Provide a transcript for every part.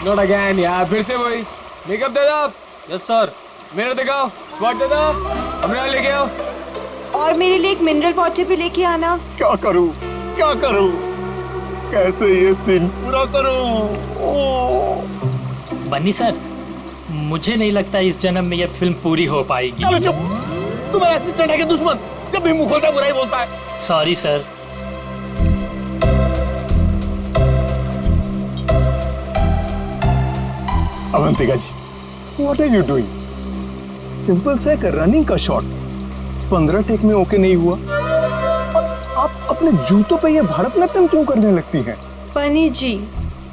Not again यार, फिर से वही। मेकअप दे दो। Yes sir. मेरे दिखाओ, स्पॉट दे दो, हमरा लेके आओ। और मेरे लिए एक मिनरल वाटर भी लेके आना। क्या करूं, क्या करूं, कैसे ये सीन पूरा करूं? बन्नी सर, मुझे नहीं लगता इस जन्म में यह फिल्म पूरी हो पाएगी। चलो चुप, तुम्हारा असिस्टेंट है कि दुश्मन? जब भी मुंह खोलता है बुराई बोलता है। Sorry sir. Avantika ji, what are you doing? Simple से एक रनिंग का शॉट 15 टेक में ओके नहीं हुआ और आप अपने जूतों पे ये भारतनाट्यम क्यों करने लगती हैं? बनी जी,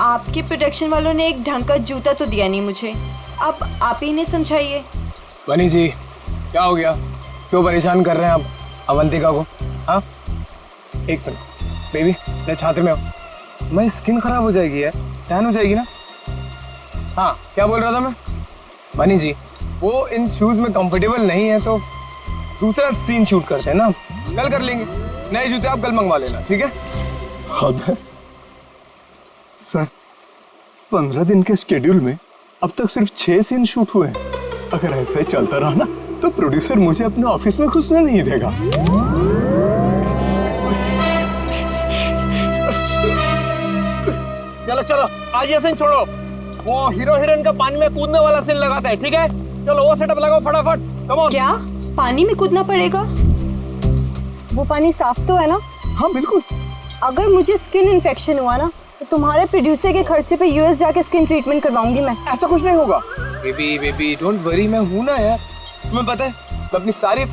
आपके प्रोडक्शन वालों ने एक ढंग का जूता तो दिया नहीं मुझे, अब आप ही ने समझाइए। बनी जी, क्या हो गया? क्यों परेशान कर रहे हैं आप अवंतिका को? हाँ, एक मिनट बेबी, मैं छात्र में हूँ। मैं स्किन खराब हो जाएगी यार, टैन हो जाएगी ना। हाँ, क्या बोल रहा था मैं? बनी जी, वो इन शूज में कंफर्टेबल नहीं है तो दूसरा सीन शूट करते हैं ना, कल कर लेंगे। नए जूते आप कल मंगवा लेना, ठीक है? हद है सर, 15 दिन के शेड्यूल में अब तक सिर्फ 6 सीन शूट हुए हैं। अगर ऐसा ही चलता रहा ना तो प्रोड्यूसर मुझे अपने ऑफिस में घुसने नहीं देगा। चलो चलो, आज ये सीन छोड़ो, वो हीरो हीरोइन का पानी में कूदने वाला सीन लगाते हैं, ठीक है? चलो वो सेटअप लगाओ फटाफट, कम ऑन। क्या पानी में कूदना पड़ेगा? वो पानी साफ तो है ना? हाँ बिल्कुल। अगर मुझे स्किन इन्फेक्शन हुआ ना तो तुम्हारे प्रोड्यूसर के खर्चे पे यूएस जाके स्किन ट्रीटमेंट करवाऊंगी मैं। ऐसा कुछ नहीं होगा। बेबी बेबी डोंट वरी, मैं हूं ना यार। तुम्हें पता है, मैं अपनी सारी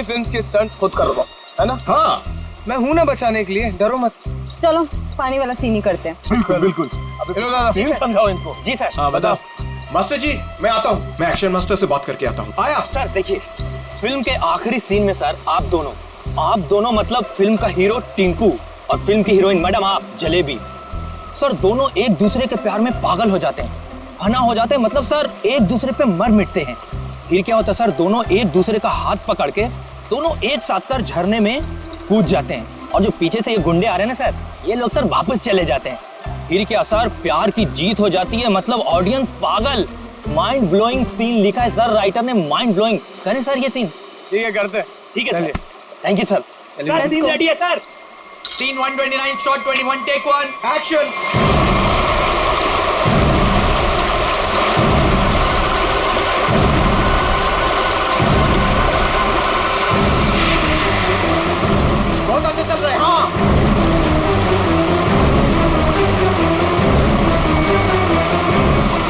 फिल्म्स के स्टंट्स खुद कर रहा हूं, है ना? हाँ मैं हूं ना बचाने के लिए, डरो मत। चलो पानी वाला सीन ही करते हैं। बिल्कुल बिल्कुल। हेलो दादा, सीन समझाओ इनको। जी सर। हाँ बताओ। मास्टर जी, मैं आता हूँ, मैं एक्शन मास्टर से बात करके आता हूँ। आया सर देखिए, फिल्म के आखिरी सीन में सर आप दोनों मतलब फिल्म का हीरो टिंकू और फिल्म की हीरोइन मैडम आप जलेबी, सर दोनों एक दूसरे के प्यार में पागल हो जाते हैं, फना हो जाते हैं, मतलब सर एक दूसरे पे मर मिटते हैं। फिर क्या होता है सर, दोनों एक दूसरे का हाथ पकड़ के दोनों एक साथ सर झरने में कूद जाते हैं, और जो पीछे से ये गुंडे आ रहे हैं ना सर, ये लोग सर वापस चले जाते हैं। फिर क्या सर, प्यार की जीत हो जाती है, मतलब ऑडियंस पागल। माइंड ब्लोइंग सीन लिखा है सर, राइटर ने माइंड ब्लोइंग। करें सर ये सीन? ठीक है, करते हैं। ठीक है sir, thank you sir. Sir scene ready है sir. Scene 129 shot 21 take 1 action. बहुत अच्छे चल रहे हैं। हाँ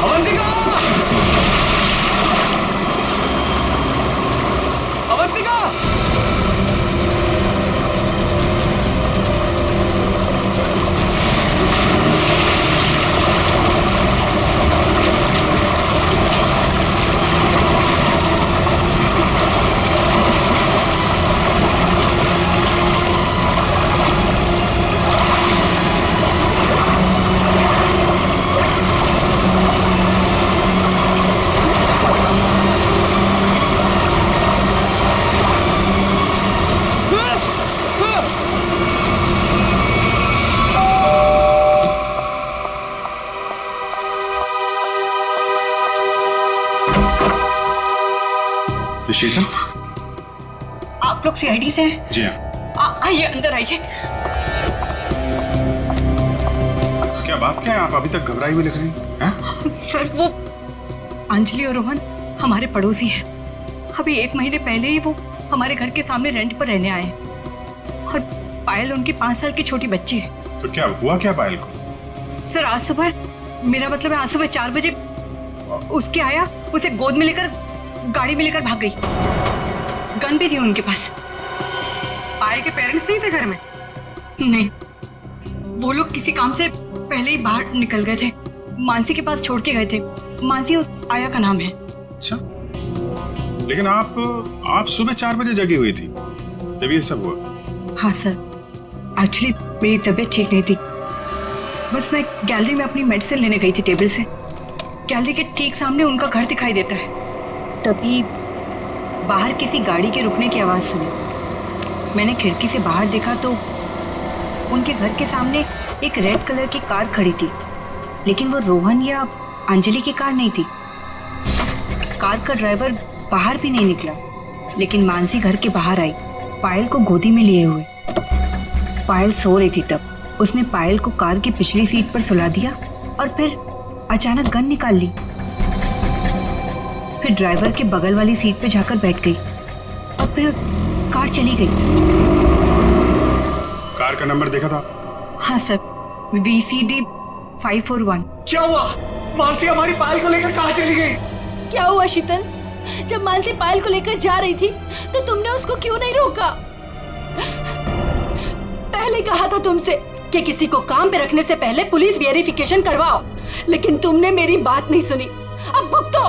अवंतिका! अवंतिका! विशेषण, आप लोग सीआईडी से हैं? जी हाँ। आइए अंदर आइए। क्या बात क्या है, आप अभी तक घबराई हुई लग रही हैं? सर वो अंजलि और रोहन हमारे पड़ोसी हैं। अभी 1 महीने पहले ही वो हमारे घर के सामने रेंट पर रहने आए हैं, और पायल उनकी 5 साल की छोटी बच्ची है। तो क्या हुआ क्या पायल को? सर आज सुबह, मेरा मतलब है आज सुबह 4 बजे उसके आया, उसे गोद में लेकर गाड़ी में लेकर भाग गई। गन भी थी उनके पास। पायल के पेरेंट्स नहीं थे घर में? नहीं, वो लोग किसी काम से पहले ही बाहर निकल गए थे, मानसी के पास छोड़ के गए थे। मानसी उस आया का नाम है। अच्छा, लेकिन आप सुबह 4 बजे जगी हुई थी जब ये सब हुआ? हाँ सर, एक्चुअली मेरी तबीयत ठीक नहीं थी, बस मैं गैलरी में अपनी मेडिसिन लेने गई थी टेबल से। गैलरी के ठीक सामने उनका घर दिखाई देता है, तभी बाहर किसी गाड़ी के रुकने की आवाज़ सुनी। मैंने खिड़की से बाहर देखा तो उनके घर के सामने एक रेड कलर की कार खड़ी थी, लेकिन वो रोहन या अंजलि की कार नहीं थी। कार का ड्राइवर बाहर भी नहीं निकला, लेकिन मानसी घर के बाहर आई, पायल को गोदी में लिए हुए। पायल सो रही थी तब उसने पायल को कार की पिछली सीट पर सुला दिया और फिर अचानक गन निकाल ली। फिर ड्राइवर के बगल वाली सीट पे जाकर बैठ गई और फिर कार चली गई। कार का नंबर देखा था? हाँ सर, VCD 541। क्या हुआ? मानसी हमारी पायल को लेकर कहाँ चली गई? क्या हुआ शीतल? जब मानसी पायल को लेकर जा रही थी तो तुमने उसको क्यों नहीं रोका? पहले कहा था तुमसे कि किसी को काम पे रखने से पहले पुलिस वेरिफिकेशन करवाओ, लेकिन तुमने मेरी बात नहीं सुनी। अब भुगतो।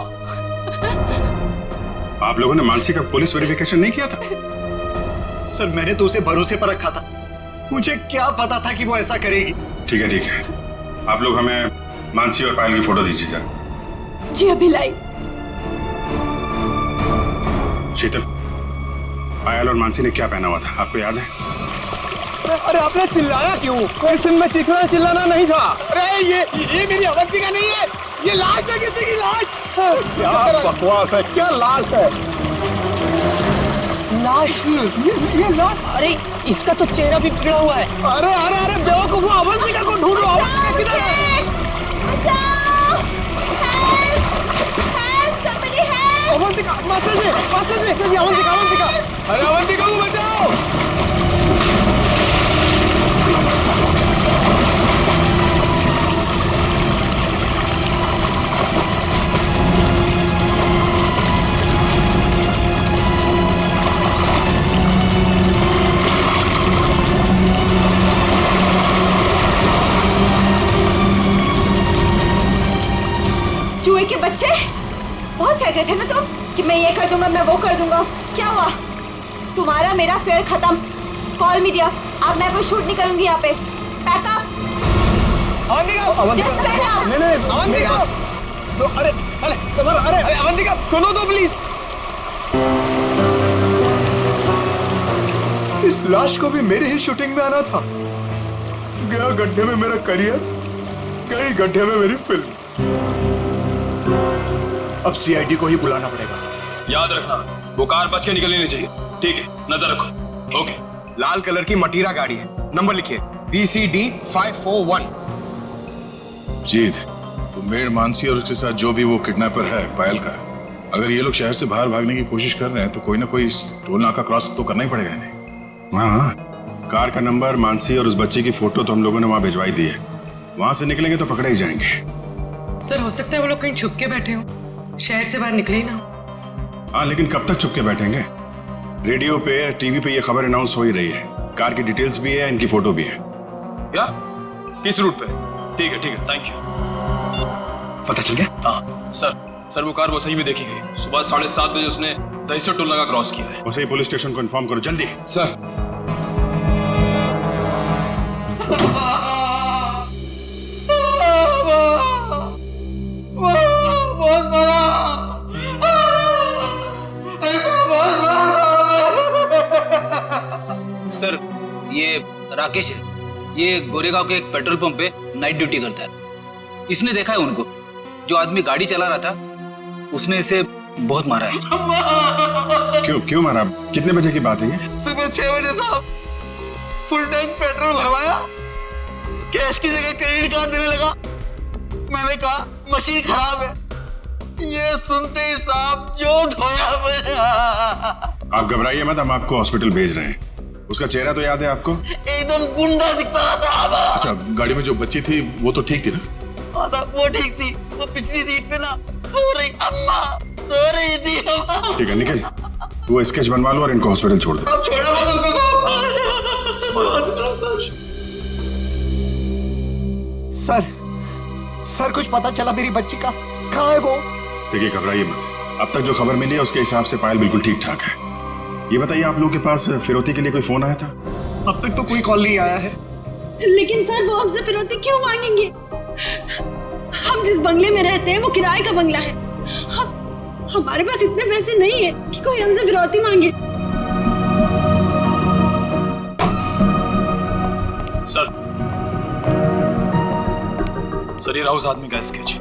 आप लोगों ने मानसी का पुलिस वेरिफिकेशन नहीं किया था? सर मैंने तो उसे भरोसे पर रखा था, मुझे क्या पता था कि वो ऐसा करेगी। ठीक है ठीक है, आप लोग हमें मानसी और पायल की फोटो दीजिए जरा। जी अभी लाई। शीतल, पायल और मानसी ने क्या पहना हुआ था आपको याद है? अरे आपने चिल्लाया क्यों? इस सीन में चीखना चिल्लाना नहीं था। अरे ये मेरी अवंतिका नहीं है, ये लाश है, किसी की लाश। क्या बकवास है, क्या लाश है? लाश? ये लाश। अरे इसका तो चेहरा भी बिगड़ा हुआ है। अरे अरे अरे बेवकूफ, अवंतिका को ढूंढो। अवंतिका किधर है? अवंतिका, मास्टर जी, अवंतिका, अवंतिका। अरे अवंतिका को बचाओ। चूहे के बच्चे, बहुत फेंक रहे थे ना तुम कि मैं ये कर दूंगा, मैं वो कर दूंगा। क्या हुआ? तुम्हारा मेरा फेयर खत्म। कॉल मीडिया, अब मैं कोई शूट नहीं करूंगी यहाँ पे। Pack up. Just pack up। Avantika, अरे अरे अवंतिका सुनो तो प्लीज। इस लाश को भी मेरी ही शूटिंग में आना था। गया गड्ढे में मेरा करियर, गई गड्ढे में मेरी फिल्म। अब CID को ही बुलाना पड़ेगा। याद रखना, वो कार बच के निकलनी नहीं चाहिए। ठीक है, नजर रखो। ओके। लाल कलर की मटीरा गाड़ी है, नंबर लिखिए VCD 541। जीत, तो मेड मानसी और उसके साथ जो भी वो किडनैपर है पायल का, अगर ये लोग शहर से बाहर भागने की कोशिश कर रहे हैं तो कोई ना कोई टोल नाका क्रॉस तो करना ही पड़ेगा इन्हें। हाँ, कार का नंबर, मानसी और उस बच्चे की फोटो तो हम लोगों ने वहां भिजवाई दी है। वहां से निकलेंगे तो पकड़े ही जाएंगे। सर हो सकता है वो लोग कहीं छुप के बैठे हो, शहर से बाहर निकले ही ना। हाँ, लेकिन कब तक चुप के बैठेंगे? रेडियो पे, टीवी पे ये खबर अनाउंस हो ही रही है। कार की डिटेल्स भी है, इनकी फोटो भी है। क्या? किस रूट पे? ठीक है, थैंक यू। पता चल गया? हाँ सर, वो कार वो सही में देखी गई। सुबह 7:30 बजे उसने दहीसर टोल नाका क्रॉस किया है। वैसे ही पुलिस स्टेशन को इन्फॉर्म करो जल्दी। सर, सर, ये राकेश है, ये गोरेगांव के एक पेट्रोल पंप पे नाइट ड्यूटी करता है। इसने देखा है उनको। जो आदमी गाड़ी चला रहा था उसने इसे बहुत मारा है। क्यों मारा? कितने बजे की बात है ये? सुबह 6 बजे साहब, फुल टैंक पेट्रोल भरवाया, कैश की जगह क्रेडिट कार्ड देने लगा। मैंने कहा मशीन खराब है। ये सुनते ही साहब जो धोया मेरा। आप घबराइए मत, हम आपको हॉस्पिटल भेज रहे हैं। उसका चेहरा तो याद है आपको? एकदम गुंडा दिखता था। अच्छा, गाड़ी में जो बच्ची थी वो तो ठीक थी ना? हाँ था, वो ठीक थी। वो पिछली सीट पे ना सो रही अम्मा, सो रही थी अम्मा। ठीक है निखिल, वो स्केच बनवा लो और इनको हॉस्पिटल छोड़ दो। अब छोड़ो मत उसको। सर कुछ पता चला मेरी बच्ची का? कहाँ है वो? देखिए घबराइए मत, अब तक जो खबर मिली है उसके हिसाब से पायल बिल्कुल ठीक ठाक है। ये बताइए, आप लोगों के पास फिरौती के लिए कोई फोन आया था? अब तक तो कोई कॉल नहीं आया है। लेकिन सर वो हमसे फिरौती क्यों मांगेंगे? हम जिस बंगले में रहते हैं वो किराए का बंगला है। हमारे पास इतने पैसे नहीं है कि कोई हमसे फिरौती मांगे। सर सर ये रहा उस आदमी का स्केच।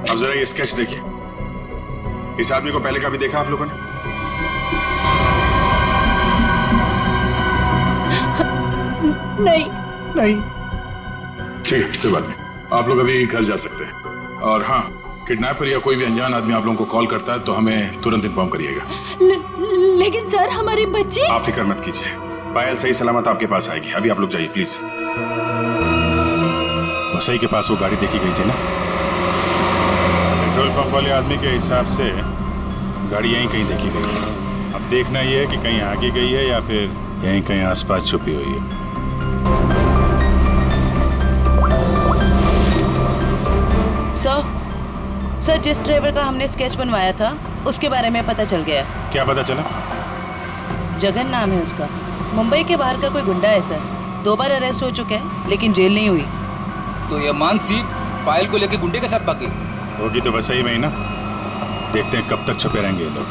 अब जरा ये स्केच देखिए। इस आदमी को पहले कभी देखा आप लोगों ने? नहीं। नहीं। ठीक है, कोई बात नहीं, आप लोग अभी घर जा सकते हैं। और हाँ, किडनैपर या कोई भी अनजान आदमी आप लोगों को कॉल करता है तो हमें तुरंत इन्फॉर्म करिएगा। लेकिन सर हमारे बच्चे। आप फिक्र मत कीजिए, पायल सही सलामत आपके पास आएगी। अभी आप लोग जाइए प्लीज। वसई के पास वो गाड़ी देखी गई थी ना? पेट्रोल पंप वाले आदमी के हिसाब से गाड़ी यहीं कहीं देखी गई है। अब देखना ये है कि कहीं आगे गई है या फिर यहीं कहीं आसपास छुपी हुई है। सर जिस ड्राइवर का हमने स्केच बनवाया था उसके बारे में पता चल गया। क्या पता चला? जगन नाम है उसका। मुंबई के बाहर का कोई गुंडा है सर। 2 बार अरेस्ट हो चुका है लेकिन जेल नहीं हुई। तो ये मानसी पायल को लेके गुंडे के साथ भाग गई होगी तो वसई में ही ना। देखते हैं कब तक छुपे रहेंगे ये लोग।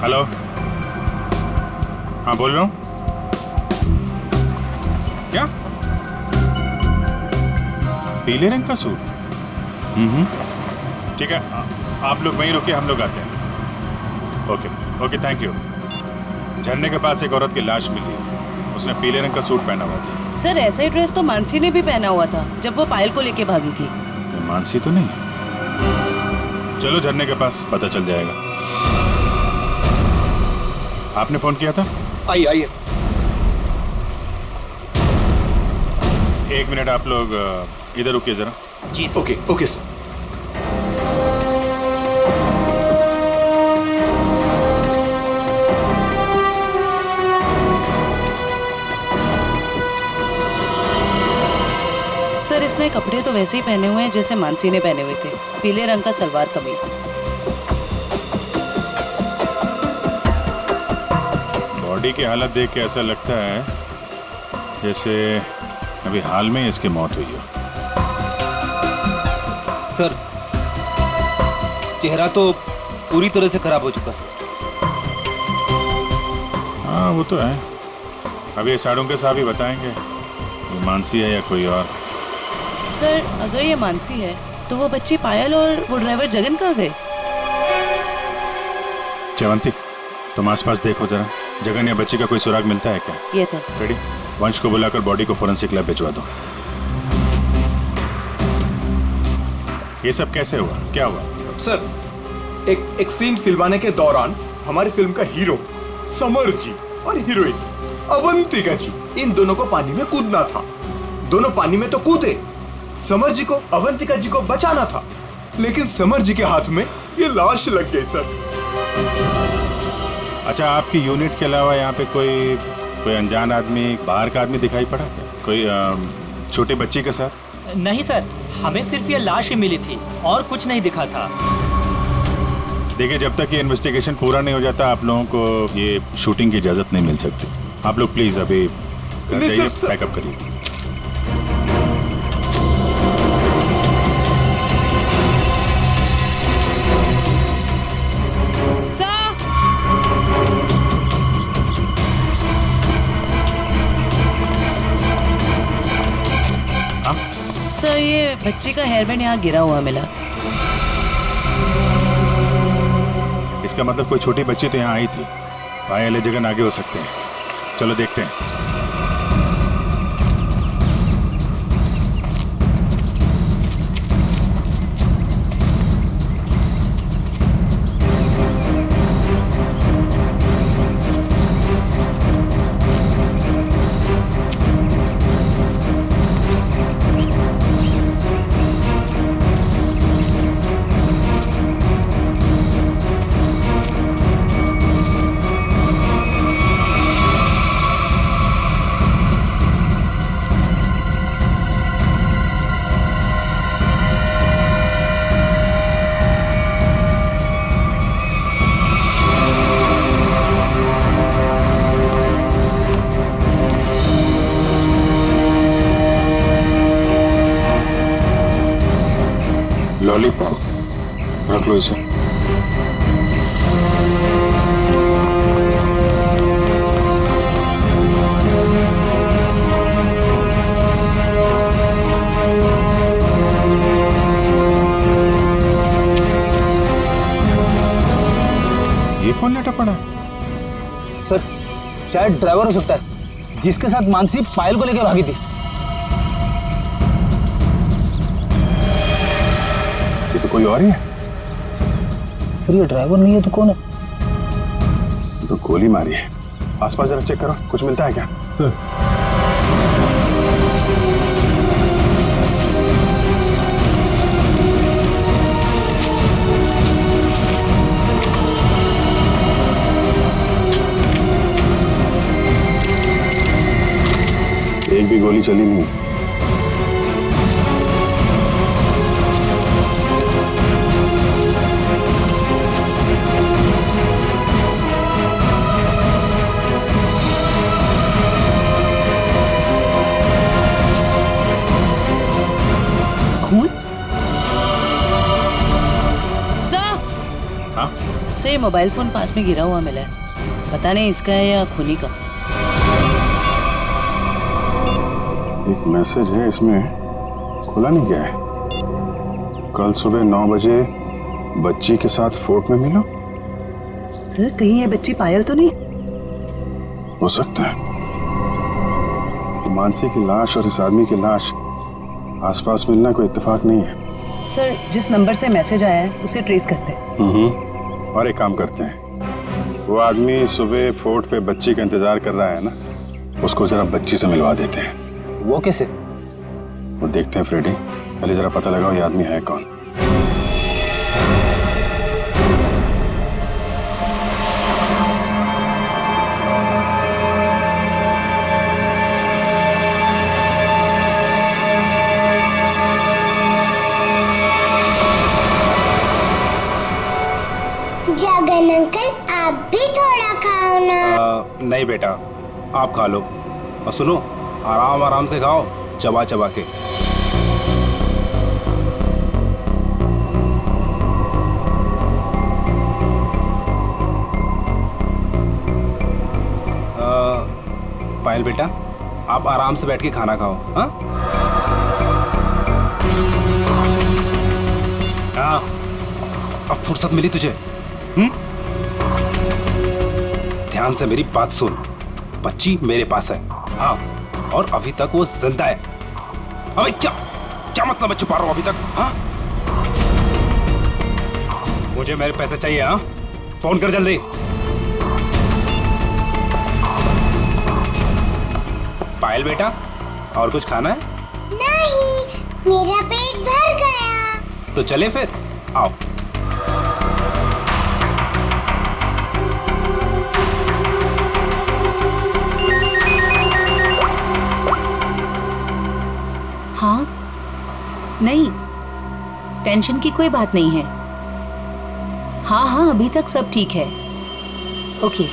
हेलो, हाँ बोल रहा हूँ। क्या? पीले रंग का सूट? ठीक है, आप लोग वहीं रुकिए, हम लोग आते हैं। Okay okay, thank you. झरने के पास एक औरत की लाश मिली, उसने पीले रंग का सूट पहना हुआ था। सर ऐसा ही ड्रेस तो मानसी ने भी पहना हुआ था जब वो पायल को लेके भागी थी। मानसी तो नहीं? चलो झरने के पास, पता चल जाएगा। आपने फोन किया था? आइए आइए। 1 मिनट, आप लोग इधर रुकिए जरा। जी ओके ओके सर। सर इसने कपड़े तो वैसे ही पहने हुए हैं जैसे मानसी ने पहने हुए थे। पीले रंग का सलवार कमीज। बॉडी की हालत देख के ऐसा लगता है जैसे अभी हाल में इसकी मौत हुई हो। सर चेहरा तो पूरी तरह से खराब हो चुका है। हाँ वो तो है। अभी साड़ों के साहब ही बताएंगे ये मानसी है या कोई और। सर अगर ये मानसी है तो वो बच्ची पायल और वो ड्राइवर जगन कहाँ गए? जयवंती, तुम आसपास देखो जरा, जगन या बच्ची का कोई सुराग मिलता है क्या? ये सर। रेडी? वंश को बुलाकर बॉडी को फोरेंसिक लैब भिजवा दो। ये सब कैसे हुआ, क्या हुआ? सर एक सीन फिल्माने के दौरान हमारी फिल्म का हीरो समर जी और हीरोइन अवंतिका जी, इन दोनों को पानी में कूदना था। दोनों पानी में तो कूदे। समर जी को अवंतिका जी को बचाना था, लेकिन समर जी के हाथ में ये लाश लग गई सर। अच्छा, आपकी यूनिट के अलावा यहाँ पे कोई अनजान आदमी, बाहर का आदमी दिखाई पड़ा क्या? कोई छोटी बच्ची के साथ? नहीं सर, हमें सिर्फ ये लाश ही मिली थी और कुछ नहीं दिखा था। देखिए, जब तक ये इन्वेस्टिगेशन पूरा नहीं हो जाता आप लोगों को ये शूटिंग की इजाजत नहीं मिल सकती। आप लोग प्लीज अभी घर जाइए, पैकअप करिए। सर ये बच्ची का हेयरबैंड यहाँ गिरा हुआ मिला। इसका मतलब कोई छोटी बच्ची तो यहाँ आई थी। पायल या जगन आगे हो सकते हैं। चलो देखते हैं। लॉलीपॉप रख लो इसे। ये कौन लेटा पड़ा? सर शायद ड्राइवर हो सकता है जिसके साथ मानसी पायल को लेकर भागी थी। ये तो कोई और ही है। सर ये ड्राइवर नहीं है तो कौन है? तो गोली मारी है। आसपास जरा चेक करो, कुछ मिलता है क्या? सर एक भी गोली चली नहीं। खून? सर हाँ? सर ये मोबाइल फोन पास में गिरा हुआ मिला है, पता नहीं इसका है या खूनी का। एक मैसेज है इसमें, खुला नहीं गया है। कल सुबह 9 बजे बच्ची के साथ फोर्ट में मिलो। सर कहीं ये बच्ची पायल तो नहीं? हो सकता है। मानसी की लाश और इस आदमी की लाश आसपास मिलना कोई इत्तेफाक नहीं है। सर जिस नंबर से मैसेज आया है उसे ट्रेस करते हैं। और एक काम करते हैं, वो आदमी सुबह फोर्ट पे बच्ची का इंतजार कर रहा है ना, उसको जरा बच्ची से मिलवा देते हैं। वो कैसे? वो देखते हैं फ्रेडी, पहले जरा पता लगाओ ये आदमी है कौन। जगन अंकल आप भी थोड़ा खाओ ना। नहीं बेटा, आप खा लो और सुनो, आराम आराम से खाओ, चबा चबा के। पायल बेटा, आप आराम से बैठ के खाना खाओ। हाँ हाँ, अब फुर्सत मिली तुझे? ध्यान से मेरी बात सुन, बच्ची मेरे पास है। हाँ, और अभी तक वो जिंदा है। अबे क्या क्या मतलब है छुपा रहा हूं अभी तक? हाँ, मुझे मेरे पैसे चाहिए। हाँ, फोन कर जल्दी। पायल बेटा, और कुछ खाना है? नहीं, मेरा पेट भर गया। तो चले फिर, आओ। हाँ नहीं, टेंशन की कोई बात नहीं है। हाँ हाँ अभी तक सब ठीक है। ओके।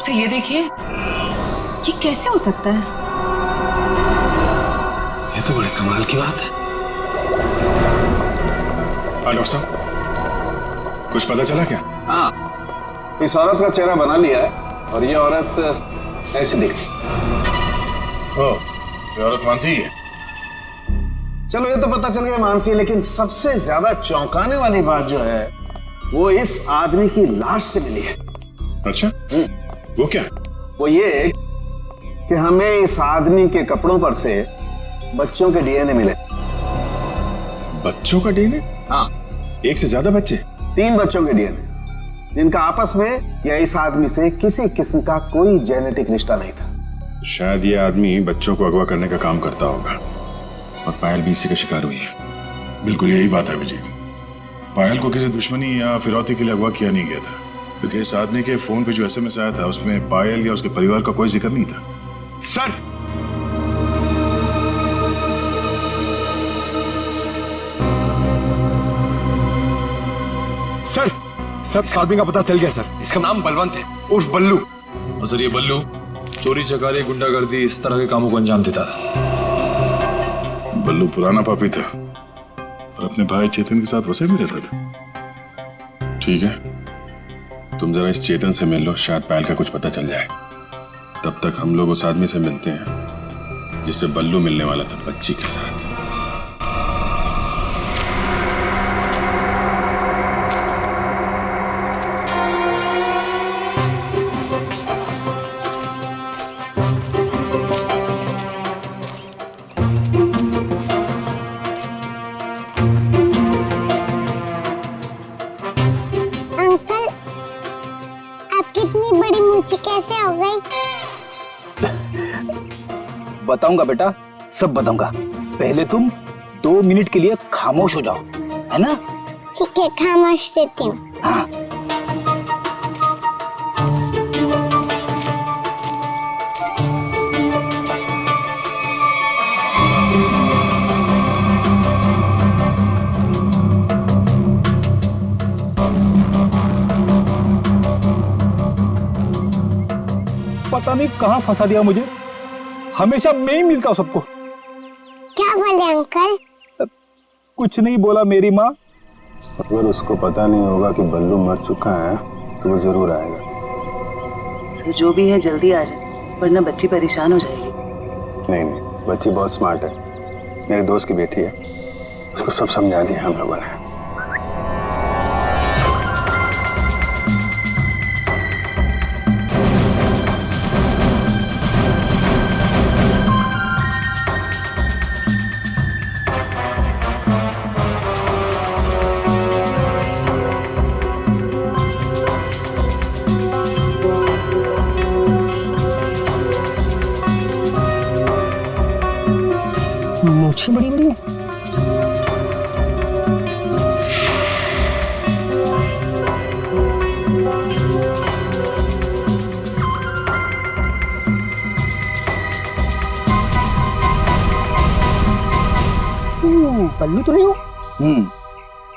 सर ये देखिए, ये कैसे हो सकता है? ये तो बड़े कमाल की बात है। डॉक्टर साहब, कुछ पता चला क्या? हाँ, इस औरत का चेहरा बना लिया है और ये औरत ऐसी दिखती। ओ, ये औरत मानसी है। चलो ये तो पता चल गया मानसी, लेकिन सबसे ज्यादा चौंकाने वाली बात जो है वो इस आदमी की लाश से मिली है। अच्छा, वो क्या? वो ये कि हमें इस आदमी के कपड़ों पर से बच्चों के डीएनए मिले। बच्चों का डीएनए? हाँ, एक से ज्यादा बच्चे? 3 बच्चों के डीएनए, जिनका आपस में या इस आदमी से किसी किस्म का कोई जेनेटिक रिश्ता नहीं था। शायद ये आदमी बच्चों को अगवा करने का काम करता होगा और पायल भी इसी का शिकार हुई है। बिल्कुल यही बात है अभिजीत। पायल को किसी दुश्मनी या फिरौती के लिए अगवा किया नहीं गया था, क्योंकि इस आदमी के फोन पे जो एसएमएस आया था उसमें पायल या उसके परिवार का कोई जिक्र नहीं था। सर, सर इस आदमी का पता चल गया सर। इसका नाम बलवंत है, उर्फ बल्लू। और सर ये बल्लू चोरी चकारी गुंडागर्दी इस तरह के कामों को अंजाम देता था। बल्लू पुराना पापी था और अपने भाई चेतन के साथ वैसे भी रहता था। ठीक है, तुम जरा इस चेतन से मिल लो, शायद पायल का कुछ पता चल जाए। तब तक हम लोग उस आदमी से मिलते हैं जिससे बल्लू मिलने वाला था बच्ची के साथ। कैसे हो गई? बताऊंगा बेटा, सब बताऊंगा। पहले तुम 2 मिनट के लिए खामोश हो जाओ, है ना? ठीक है, खामोश रहती हूँ। हाँ। पता नहीं कहाँ फंसा दिया मुझे, हमेशा मैं ही मिलता हूँ सबको। क्या बोले अंकल? कुछ नहीं बोला मेरी माँ। अगर उसको पता नहीं होगा कि बल्लू मर चुका है तो वो जरूर आएगा। सर जो भी है जल्दी आ जाए, वरना बच्ची परेशान हो जाएगी। नहीं, बच्ची बहुत स्मार्ट है, मेरे दोस्त की बेटी है, उसको सब समझा दिया हम लोगों ने। मूछें बड़ी बड़ी है। बल्लू तो नहीं हो?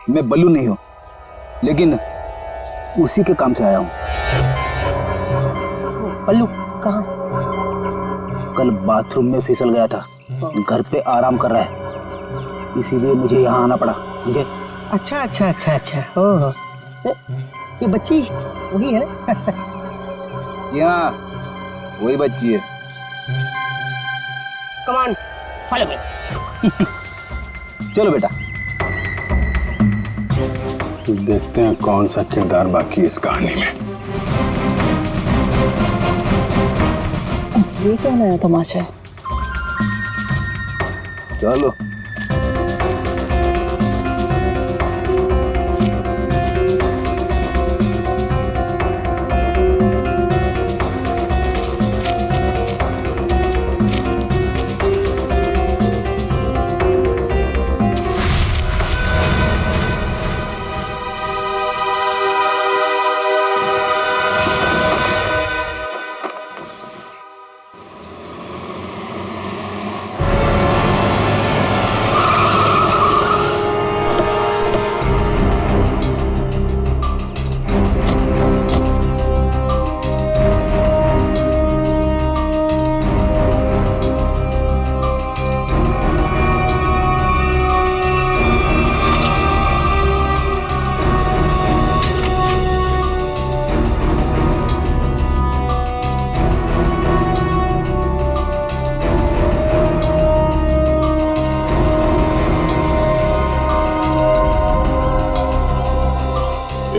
मैं बल्लू नहीं हूँ, लेकिन उसी के काम से आया हूँ। बल्लू कहाँ? कल बाथरूम में फिसल गया था, घर पे आराम कर रहा है, इसीलिए मुझे यहाँ आना पड़ा। मुझे अच्छा। ओह, ये बच्ची वही है? जी हाँ, वही बच्ची है। Come on, follow me. चलो बेटा। देखते हैं कौन सा किरदार बाकी इस कहानी में। ये क्या नया तमाशा है? चलो।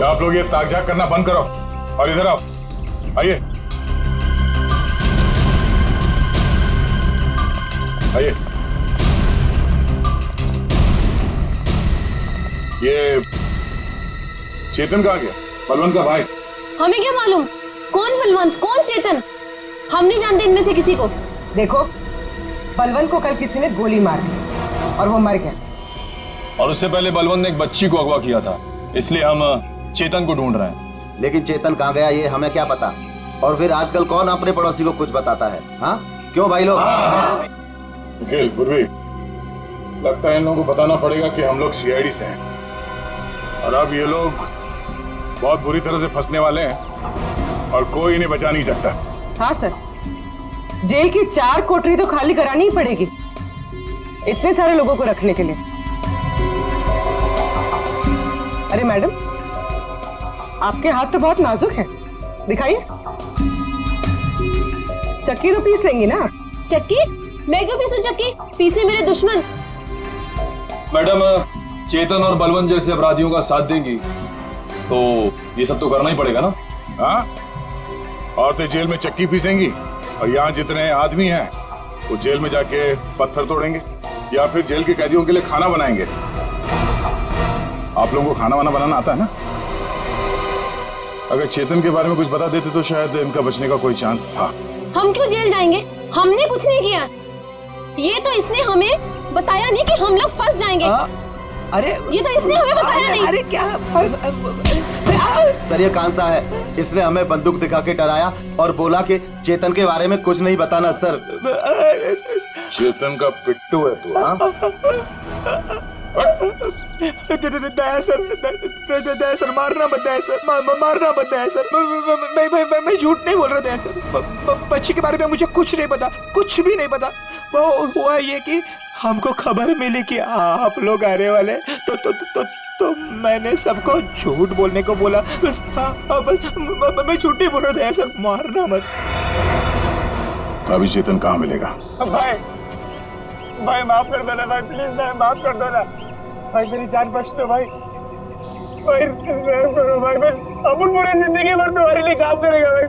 आप लोग ये ताकझाक करना बंद करो और इधर आओ। आइए। आइए। ये चेतन कहाँ गया? बलवंत का भाई। हमें क्या मालूम कौन बलवंत कौन चेतन, हम नहीं जानते इनमें से किसी को। देखो, बलवंत को कल किसी ने गोली मार दी और वो मर गया। और उससे पहले बलवंत ने एक बच्ची को अगवा किया था, इसलिए हम चेतन को ढूंढ रहे हैं। लेकिन चेतन कहाँ गया ये हमें क्या पता। और फिर आजकल कौन अपने पड़ोसी को कुछ बताता है? हाँ क्यों भाई लोग? निखिल, पूर्वी, लगता है इन लोगों को बताना पड़ेगा कि हम लोग सीआईडी से हैं और अब ये लोग बहुत बुरी तरह से फंसने वाले हैं और कोई इन्हें बचा नहीं सकता। हाँ सर, जेल की 4 कोठरी तो खाली करानी ही पड़ेगी इतने सारे लोगों को रखने के लिए। अरे मैडम, आपके हाथ तो बहुत नाजुक है, दिखाइए। चक्की तो पीस लेंगी ना? चक्की? मैं क्यों पीसूं चक्की? पीसे मेरे दुश्मन। मैडम, चेतन और बलवंत जैसे अपराधियों का साथ देंगी तो ये सब तो करना ही पड़ेगा ना। हाँ, और तो जेल में चक्की पीसेंगी और यहाँ जितने आदमी हैं वो जेल में जाके पत्थर तोड़ेंगे या फिर जेल के कैदियों के लिए खाना बनाएंगे। आप लोगों को खाना वाना बनाना आता है ना? अगर चेतन के बारे में कुछ बता देते तो शायद इनका बचने का कोई चांस था। हम क्यों जेल जाएंगे? हमने कुछ नहीं किया। ये तो इसने हमें बताया नहीं कि हम लोग फंस जाएंगे। अरे ये तो इसने हमें बताया नहीं। अरे क्या? सर ये कांसा है, इसने हमें बंदूक दिखा के डराया और बोला कि चेतन के बारे में कुछ नहीं बताना। सर चेतन का पिट्टू है तू? हाँ, दया सर, मारना मत दया सर, मारना मत दया सर। मैं झूठ नहीं बोल रहा दया सर। बच्ची के बारे में मुझे कुछ नहीं पता, कुछ भी नहीं पता। वो हुआ ये कि हमको खबर मिली कि आप लोग आने वाले, तो मैंने सबको झूठ बोलने को बोला। बस मैं झूठ नहीं बोल रहा दया सर, मारना मत। अभी चेतन कहाँ मिलेगा? भाई माफ कर दो ना भाई, प्लीज भाई माफ कर दो ना भाई, मेरी जान बख्श दो भाई। भाई करो भाई, बस अपन पूरी जिंदगी भर तुम्हारे लिए काम करेगा भाई,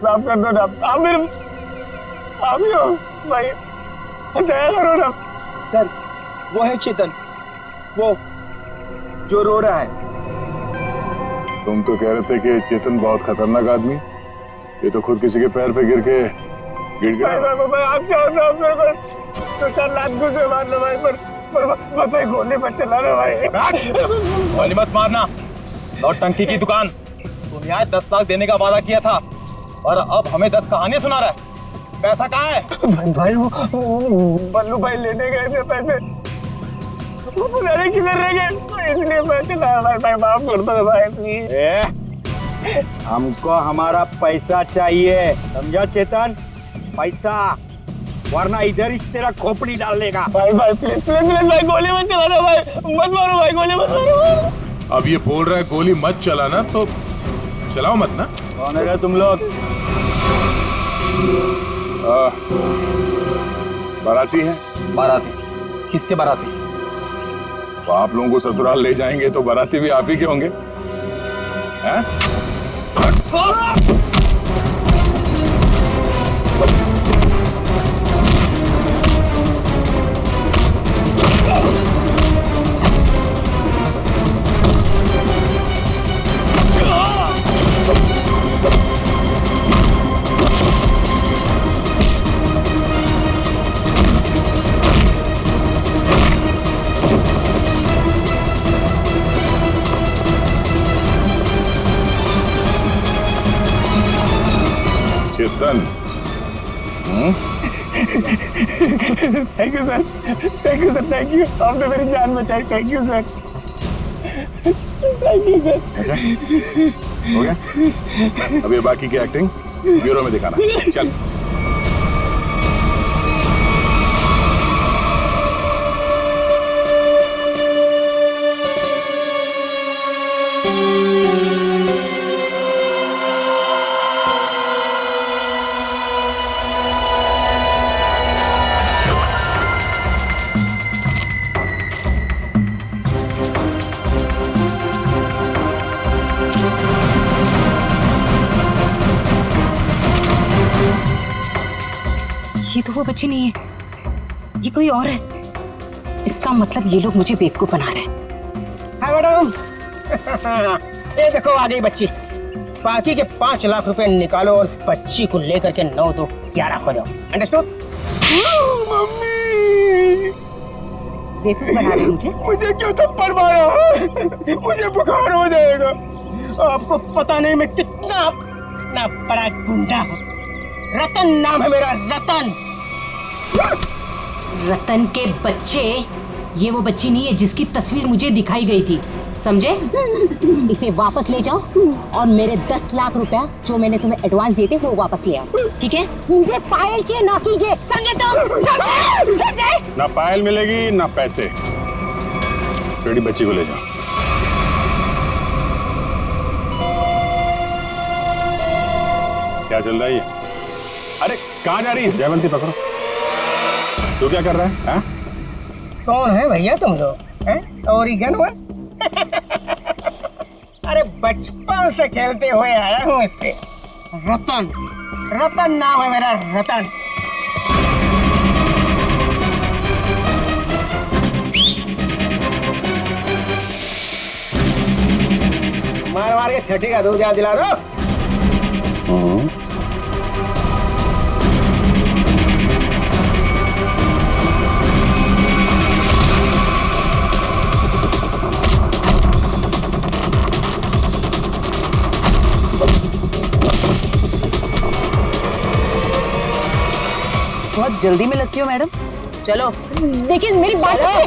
माफ कर दो ना। आप ही हो भाई, दया करो ना। सर वो है चेतन, वो जो रो रहा है। तुम तो कह रहे थे कि चेतन बहुत खतरनाक आदमी, ये तो खुद किसी के पैर पे गिर गया। भाई आप चाहो तो आप मेरे को 4 लाख घुसे मार लो भाई, पर भाई गोली मत चला रहा भाई। गोली मत मारना, नौटंकी की दुकान। तुम यहाँ 10 लाख देने का वादा किया था और अब हमें 10 कहानी सुना रहा है। पैसा कहाँ है? भाई वो बल्लू भाई लेने गए थे पैसे, वो पुराने किधर रह गए, तो इसलिए मैं चला भाई, माफ कर दो भाई प्लीज। हमको हमारा पैसा चाहिए, समझा चेतन? पैसा, वरना इधर इस तेरा खोपड़ी डाल देगा। भाई प्लीज भाई, गोली मत चलाना भाई, मत मारो भाई, गोली मत मारो। अब ये बोल रहा है गोली मत चलाना, तो चलाओ मत ना। कौन है तुम लोग? बाराती है। बाराती? किसके बाराती? तो आप लोगों को ससुराल ले जाएंगे तो बाराती भी आप ही के होंगे, हैं? Chetan, thank you sir, thank you. आपने मेरी जान बचाई, thank you sir, thank you sir. अच्छा हो गया, अब ये बाकी की एक्टिंग ब्यूरो में दिखाना। चल। ये तो वो बच्ची नहीं है ये कोई और है। इसका मतलब ये लोग मुझे बेवकूफ बना रहे हैं। हाँ मैडम, ये देखो आ गई बच्ची। बाकी के 5 लाख रुपए निकालो और बच्ची को लेकर के 9 2 11 हो जाओ। अंडरस्टूड? बेवकूफ बना रहे मुझे। मुझे क्यों थप्पड़ मारा? मुझे बुखार हो जाएगा। आपको पता नहीं मैं कितना बड़ा गुंडा हूँ। रतन नाम है मेरा, रतन। रतन के बच्चे, ये वो बच्ची नहीं है जिसकी तस्वीर मुझे दिखाई गई थी, समझे? इसे वापस ले जाओ और मेरे 10 लाख रुपया जो मैंने तुम्हें एडवांस दिए थे वो वापस ले आओ, ठीक है? मुझे पायल चाहिए, ना कि ये, समझे तुम? समझे? ना पायल मिलेगी ना पैसे। बेटी बच्ची को ले जाओ। क्या चल रहा है ये? अरे कहाँ जा रही है? जयवंती पकड़ो। तू क्या कर रहा है? हाँ? कौन है भैया तुम लोग? ओरिजिन हुआ? अरे बचपन से खेलते हुए आया हूँ इससे। रतन, रतन नाम है मेरा, रतन। मार मार के छठी का दूध याद दिला दो। बहुत जल्दी में लगती हो मैडम। चलो देखिए मेरी बात सुनिए।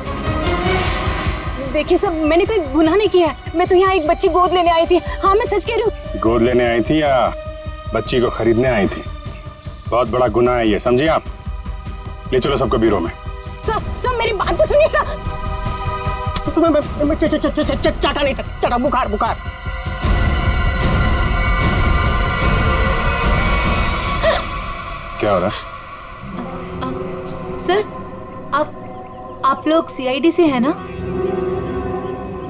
देखिए सर, मैंने कोई गुनाह नहीं किया है। मैं तो यहाँ एक बच्ची गोद लेने आई थी। हाँ मैं सच कह रही हूँ। गोद लेने आई थी या बच्ची को खरीदने आई थी? बहुत बड़ा गुनाह है ये, समझिए आप। ले चलो सबको ब्यूरो में। सर मेरी बात तो सुनिए सर। चाटा नहीं, चाटा, बुखार बुखार। क्या हो रहा है? सर आप लोग सीआईडी से हैं ना?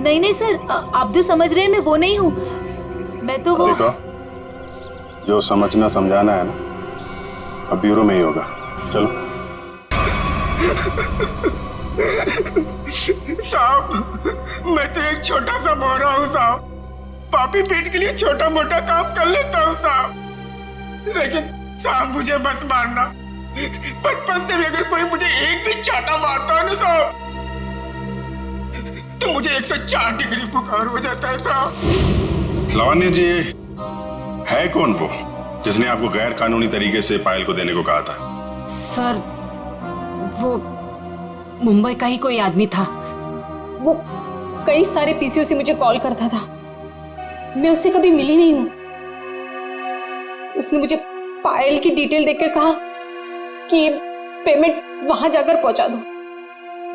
नहीं सर, आप जो समझ रहे हैं मैं वो नहीं हूँ। मैं तो वो... देखो, जो समझना समझाना है ना, अब ब्यूरो में ही होगा। चलो। साहब, मैं तो एक छोटा सा बोरा हूँ साहब। पापी पेट के लिए छोटा मोटा काम कर लेता हूँ साहब। लेकिन साहब मुझे मत मारना। बचपन से भी अगर कोई मुझे एक भी चाटा मारता है ना साहब, तो मुझे 104 डिग्री बुखार हो जाता है साहब। लावण्य जी, है कौन वो जिसने आपको गैर कानूनी तरीके से पायल को देने को कहा था? सर वो मुंबई का ही कोई आदमी था। वो कई सारे पीसीओ से मुझे कॉल करता था। मैं उससे कभी मिली नहीं हूँ। उसने मुझे पायल की डिटेल देकर कहा कि पेमेंट वहां जाकर पहुंचा दो।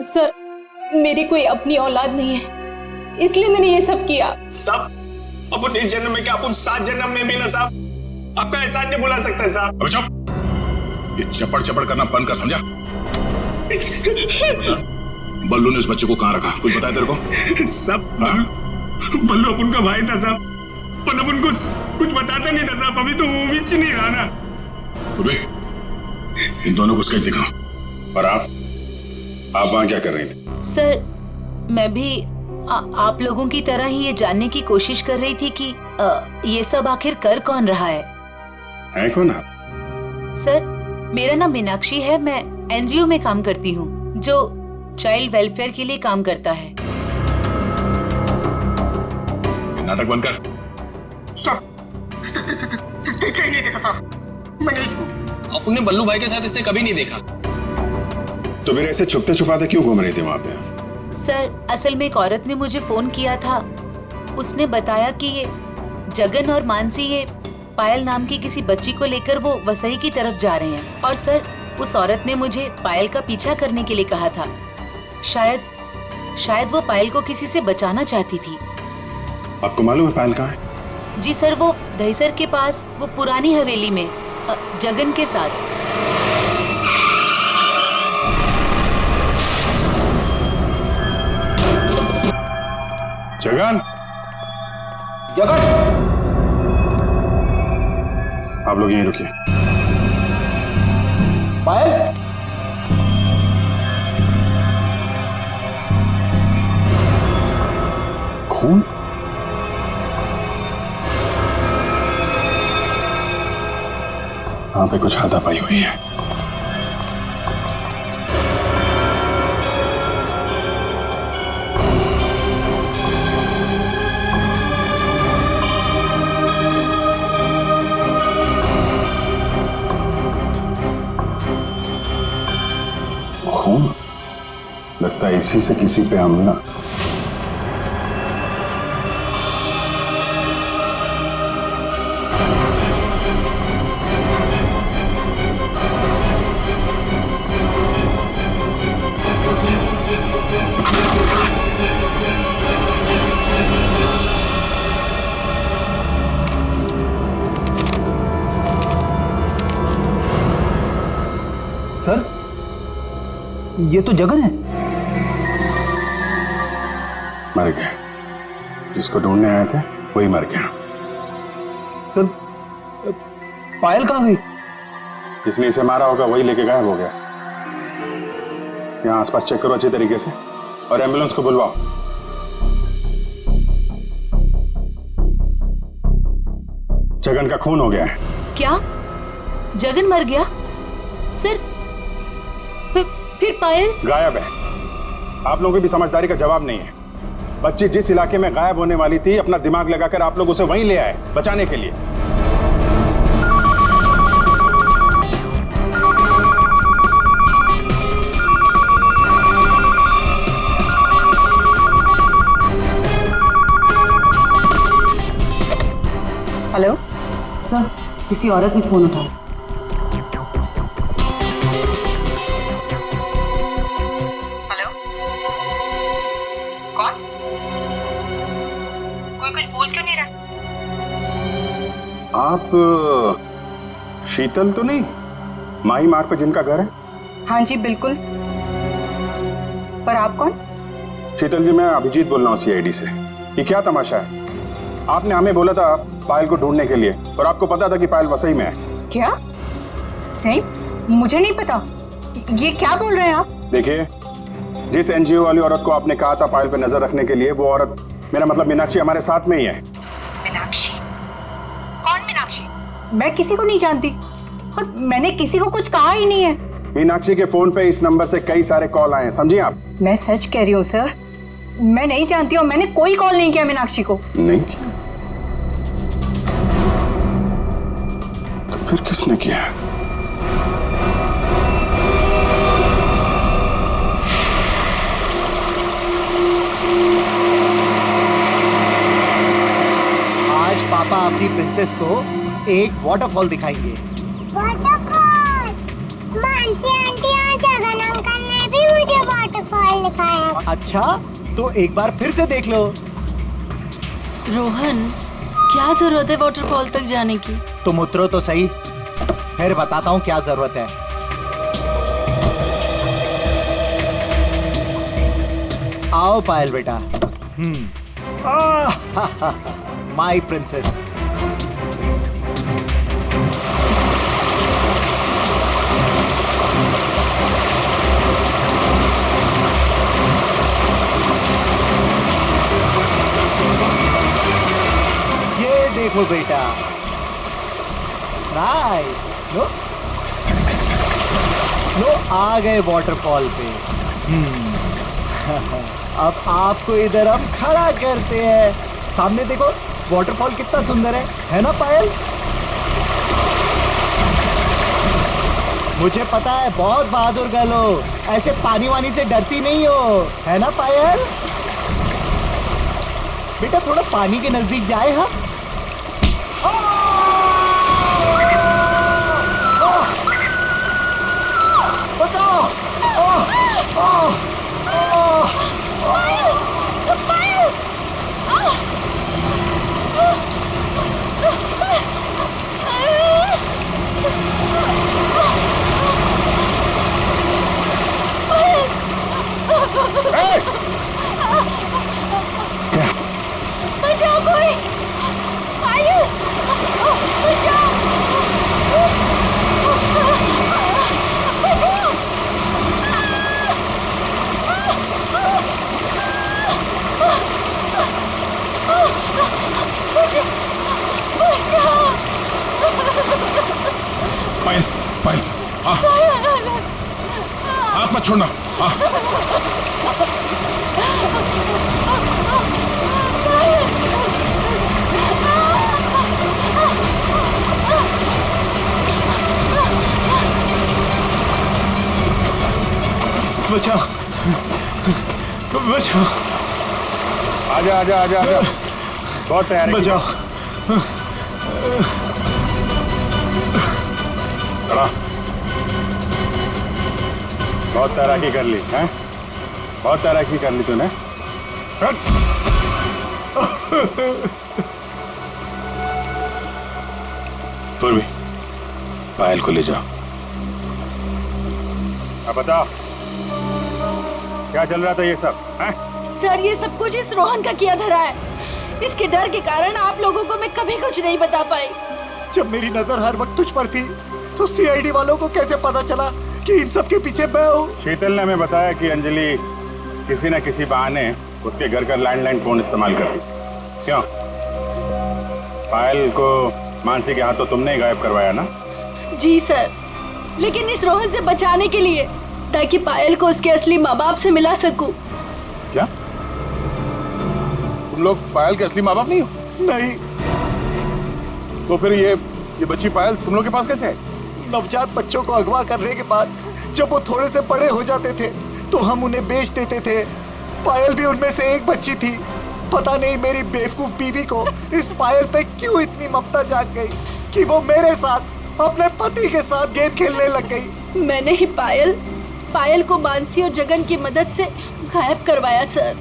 सर मेरी कोई अपनी औलाद नहीं है, इसलिए मैंने ये सब किया। साहब अपन इस जन्म में क्या, अपन 7 जन्म में भी ना साहब आपका एहसान नहीं भुला सकता साहब। अबे चुप, ये चपड़ चपड़ करना बंद कर, समझा? बल्लू ने उस बच्चे को कहाँ रखा, कुछ बताया तेरे को? सब बल्लू अपन का भाई था साहब, पर अपन को कुछ बताता नहीं था साहब। अभी तो वो भी नहीं रहा ना। इन दोनों को स्केच दिखाओ। और आप वहां क्या कर रही थी? सर मैं भी आप लोगों की तरह ही ये जानने की कोशिश कर रही थी कि ये सब आखिर कर कौन रहा है कौन आप? सर मेरा नाम मीनाक्षी है। मैं एनजीओ में काम करती हूँ जो चाइल्ड वेलफेयर के लिए काम करता है। नाटक बंद कर। देखा ही नहीं, देखा था मैंने इसको। अपने बल्लू भाई के साथ इससे कभी नहीं देखा। तो फिर ऐसे छुपते छुपाते क्यों घूम रही थी वहां पे? सर असल में एक औरत ने मुझे फोन किया था। उसने बताया कि ये जगन और मानसी ये पायल नाम की किसी बच्ची को लेकर वो वसई की तरफ जा रहे हैं। और सर उस औरत ने मुझे पायल का पीछा करने के लिए कहा था। शायद वो पायल को किसी से बचाना चाहती थी। आपको मालूम है पायल कहाँ है? जी सर, वो दहीसर के पास वो पुरानी हवेली में जगन के साथ। जगन, जगन, आप लोग यहीं रुकिए। पायल, खून? वहां पे कुछ हाथापाई हुई है। खून? लगता है इसी से किसी पे हमला। सर, ये तो जगन है। मर गया। जिसको ढूंढने आए थे वही मर गया। सर, पायल कहाँ गई? जिसने इसे मारा होगा वही लेके गायब हो गया। यहाँ आसपास चेक करो अच्छी तरीके से और एम्बुलेंस को बुलवाओ। जगन का खून हो गया है। क्या जगन मर गया? सर फिर पायल गायब है। आप लोगों की भी समझदारी का जवाब नहीं है। बच्ची जिस इलाके में गायब होने वाली थी, अपना दिमाग लगाकर आप लोग उसे वहीं ले आए बचाने के लिए। हेलो सर, किसी औरत ने फोन उठाया। हेलो, कौन? कोई कुछ बोल क्यों नहीं रहा? आप शीतल तो नहीं? माही मार्ग पर जिनका घर है? हाँ जी बिल्कुल। पर आप कौन? शीतल जी, मैं अभिजीत बोल रहा हूँ CID से। ये क्या तमाशा है? आपने हमें बोला था पायल को ढूंढने के लिए और आपको पता था कि पायल वसई में है। क्या? नहीं, मुझे नहीं पता। ये क्या बोल रहे हैं आप? देखिए, जिस NGO वाली औरत को आपने कहा था पायल पे नजर रखने के लिए, वो औरत, मेरा मतलब मीनाक्षी, हमारे साथ में ही है। मीनाक्षी? कौन मीनाक्षी? मैं किसी को नहीं जानती और मैंने किसी को कुछ कहा ही नहीं है। मीनाक्षी के फोन पे इस नंबर से कई सारे कॉल आए हैं, समझिए आप। मैं सच कह रही हूँ सर, मैं नहीं जानती और मैंने कोई कॉल नहीं किया मीनाक्षी को। नहीं किया? तो फिर किसने किया? आज पापा अपनी प्रिंसेस को एक वाटरफॉल दिखाएंगे। वाटरफॉल? मानसी आंटी और जगन अंकल ने भी मुझे वाटरफॉल दिखाया। अच्छा, तो एक बार फिर से देख लो। रोहन, क्या जरूरत है वाटरफॉल तक जाने की? तुम उतरो तो सही, फिर बताता हूँ क्या जरूरत है। आओ पायल बेटा। My princess. ये देखो बेटा, नाइस। लो लो, आ गए वाटरफॉल पे। अब आपको इधर हम खड़ा करते हैं। सामने देखो, वाटरफॉल कितना सुंदर है ना पायल? मुझे पता है, बहुत बहादुर गर्ल हो, ऐसे पानी वानी से डरती नहीं हो, है ना पायल? बेटा थोड़ा पानी के नजदीक जाए। हाँ, बचाओ। बचाओ कोई, हाथ मत छोड़ना। हाँ बचाओ बचाओ। आजा आजा आजा आजा, बहुत तैयार है। बचाओ। चला, बहुत तैराकी कर ली हैं? बहुत तैराकी कर ली तूने। फिर भी पायल को ले जाओ। अब बताओ क्या चल रहा था ये सब हैं? सर ये सब कुछ इस रोहन का किया धरा है। इसके डर के कारण आप लोगों को मैं कभी कुछ नहीं बता पाई। जब मेरी नजर हर वक्त तुझ पर थी तो सीआईडी वालों को कैसे पता चला कि इन सब के पीछे मैं हूँ? शीतल ने हमें बताया कि अंजलि किसी न किसी बहाने उसके घर का लैंडलाइन फोन इस्तेमाल करती। क्यों? पायल को मानसी के हाथों तुमने ही गायब करवाया ना? जी सर, लेकिन इस रोहन से बचाने के लिए, ताकि पायल को उसके असली माँ बाप से मिला सकूं। क्या तुम लोग पायल के असली माँ बाप नहीं हो? नहीं। तो फिर ये बच्ची पायल तुम लोग के पास कैसे है? नवजात बच्चों को अगवा करने के बाद जब वो थोड़े से बड़े हो जाते थे तो हम उन्हें बेच देते थे। पायल भी उनमें से एक बच्ची थी। पता नहीं मेरी बेवकूफ बीवी को इस पायल पे क्यों इतनी ममता जाग गई कि वो मेरे साथ, अपने पति के साथ गेम खेलने लग गई। मैंने ही पायल को मानसी और जगन की मदद से गायब करवाया सर,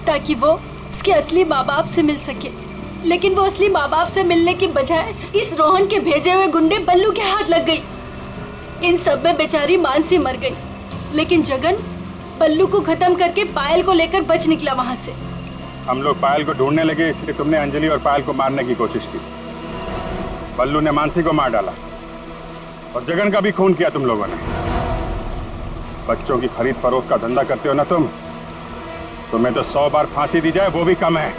ताकि वो उसके असली माँ बाप से मिल सके। लेकिन वो असली माँ बाप से मिलने की बजाय इस रोहन के भेजे हुए गुंडे बल्लू के हाथ लग गई। इन सब में बेचारी मानसी मर गई, लेकिन जगन बल्लू को खत्म करके पायल को लेकर बच निकला वहां से। हम लोग पायल को ढूंढने लगे, इसलिए तुमने अंजलि और पायल को मारने की कोशिश की। बल्लू ने मानसी को मार डाला और जगन का भी खून किया तुम लोगों ने। बच्चों की खरीद फरोख्त का धंधा करते हो ना तुम, तुम्हें तो 100 बार फांसी दी जाए वो भी कम है।